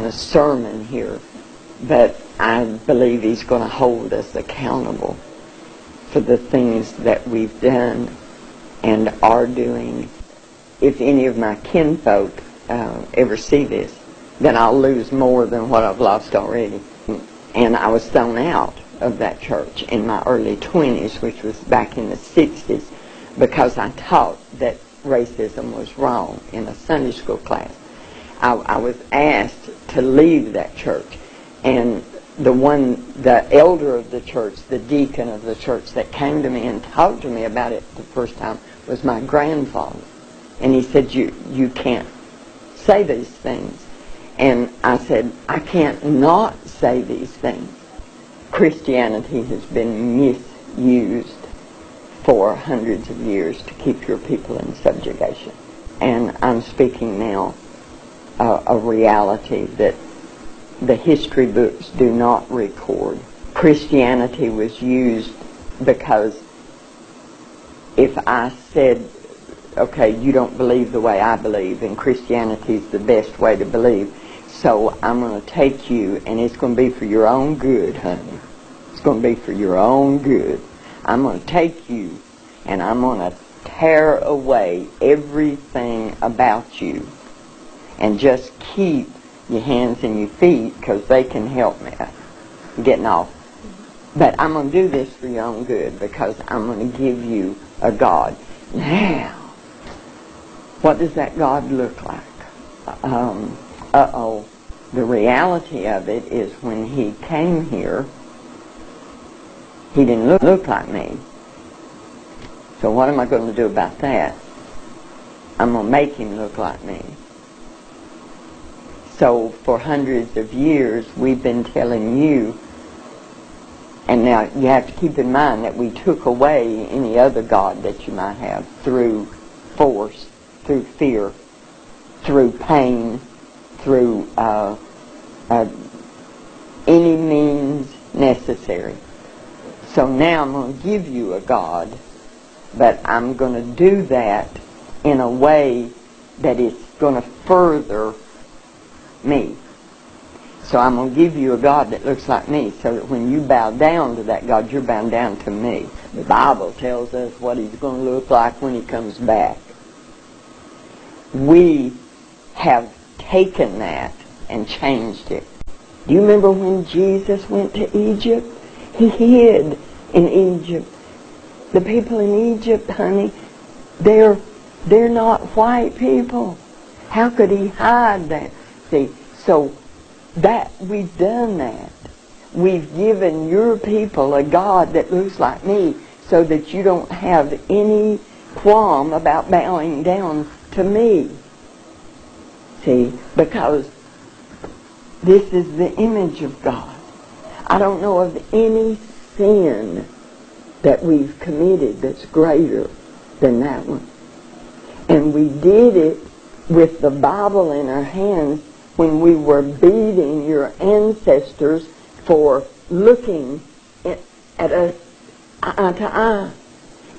a sermon here, but I believe he's going to hold us accountable for the things that we've done and are doing. If any of my kinfolk ever see this, then I'll lose more than what I've lost already. And I was thrown out of that church in my early 20s, which was back in the 60s, because I taught that racism was wrong in a Sunday school class. I was asked to leave that church, and the elder of the church, the deacon of the church that came to me and talked to me about it the first time was my grandfather. And he said, you can't say these things. And I said, I can't not say these things. Christianity has been misused for hundreds of years to keep your people in subjugation. And I'm speaking now a reality that the history books do not record. Christianity was used because if I said, okay, you don't believe the way I believe, and Christianity is the best way to believe, so I'm going to take you, and it's going to be for your own good, honey. It's going to be for your own good. I'm going to take you, and I'm going to tear away everything about you, and just keep your hands and your feet, because they can help me getting off. But I'm going to do this for your own good, because I'm going to give you a God. Now, what does that God look like? The reality of it is when he came here, he didn't look like me. So what am I going to do about that? I'm going to make him look like me. So for hundreds of years, we've been telling you, and now you have to keep in mind that we took away any other God that you might have through force, through fear, through pain, through any means necessary. So now I'm going to give you a God, but I'm going to do that in a way that it's going to further me. So I'm going to give you a God that looks like me, so that when you bow down to that God, you're bowing down to me. The Bible tells us what he's going to look like when he comes back. We have taken that and changed it. Do you remember when Jesus went to Egypt? He hid in Egypt. The people in Egypt, honey, they're not white people. How could he hide that? See, so that we've done that. We've given your people a God that looks like me, so that you don't have any qualm about bowing down to me. See, because this is the image of God. I don't know of any sin that we've committed that's greater than that one. And we did it with the Bible in our hands when we were beating your ancestors for looking at us eye to eye.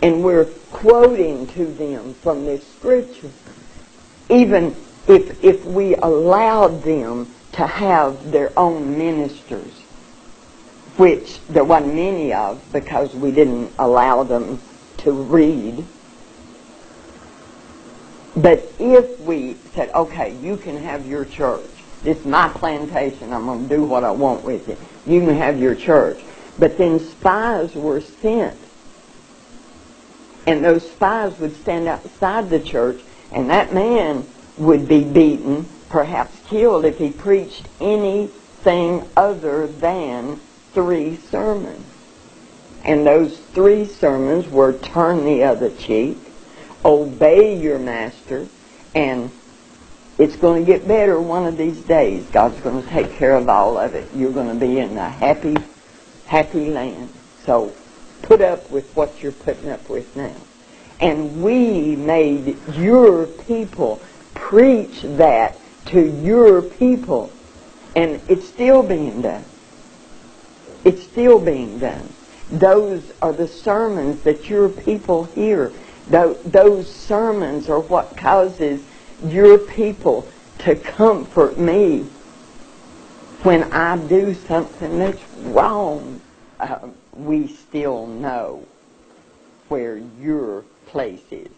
And we're quoting to them from this scripture. Even if we allowed them to have their own ministers, which there wasn't many of because we didn't allow them to read. But if we said, okay, you can have your church. This is my plantation. I'm going to do what I want with it. You can have your church. But then spies were sent. And those spies would stand outside the church, and that man would be beaten, perhaps killed, if he preached anything other than 3 sermons. And those 3 sermons were turn the other cheek, obey your master, and it's going to get better one of these days. God's going to take care of all of it. You're going to be in a happy, happy land. So put up with what you're putting up with now. And we made your people preach that to your people. And it's still being done. It's still being done. Those are the sermons that your people hear. Those sermons are what causes your people to comfort me when I do something that's wrong, we still know where your place is.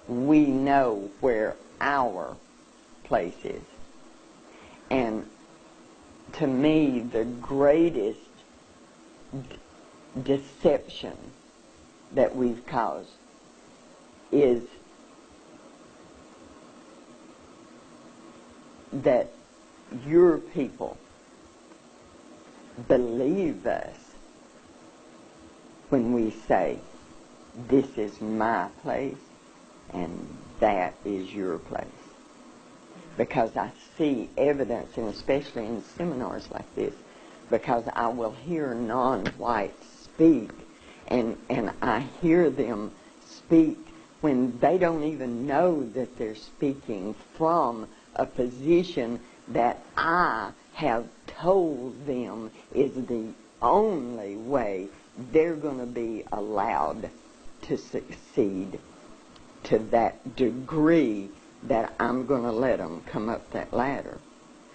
We know where our place is. And to me, the greatest deception that we've caused is that your people believe us when we say, this is my place and that is your place. Because I see evidence, and especially in seminars like this, because I will hear non-whites speak, and I hear them speak when they don't even know that they're speaking from a position that I have told them is the only way they're going to be allowed to succeed to that degree that I'm going to let them come up that ladder.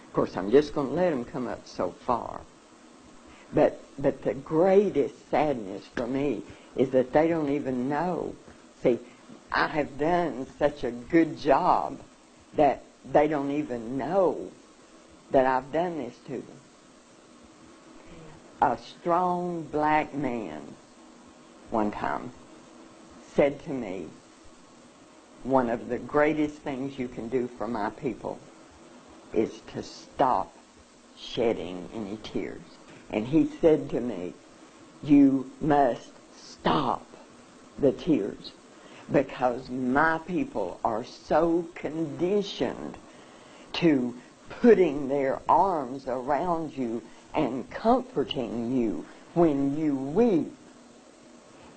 Of course, I'm just going to let them come up so far. But the greatest sadness for me is that they don't even know. See, I have done such a good job that they don't even know that I've done this to them. A strong black man one time said to me, one of the greatest things you can do for my people is to stop shedding any tears. And he said to me, you must stop the tears, because my people are so conditioned to putting their arms around you and comforting you when you weep,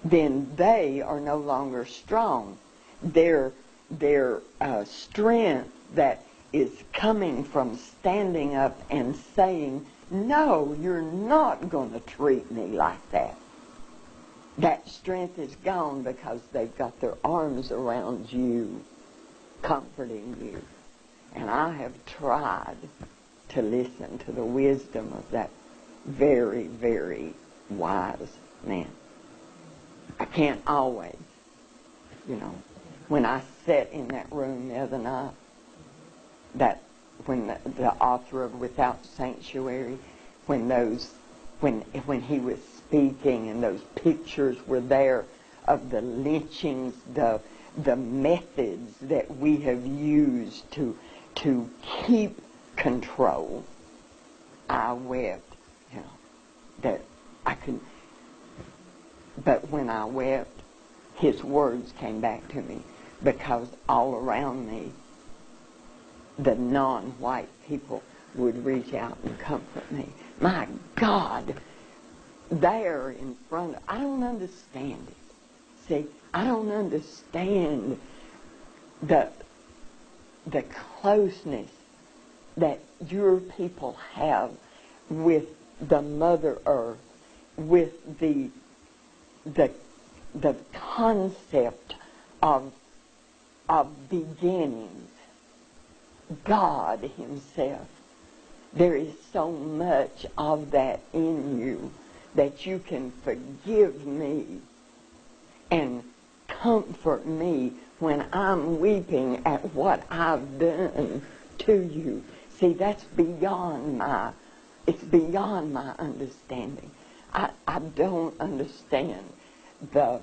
then they are no longer strong. Their strength that is coming from standing up and saying, no, you're not going to treat me like that. That strength is gone because they've got their arms around you, comforting you. And I have tried to listen to the wisdom of that very, very wise man. I can't always, when I sat in that room the other night, when the author of Without Sanctuary, when he was speaking and those pictures were there of the lynchings, the methods that we have used to keep control, I wept, that I could. But when I wept, his words came back to me, because all around me, the non-white people would reach out and comfort me. My God, there in front of, I don't understand it. See, I don't understand the closeness that your people have with the Mother Earth, with the concept of beginnings, God Himself. There is so much of that in you that you can forgive me and comfort me when I'm weeping at what I've done to you. See, that's beyond my understanding. I don't understand the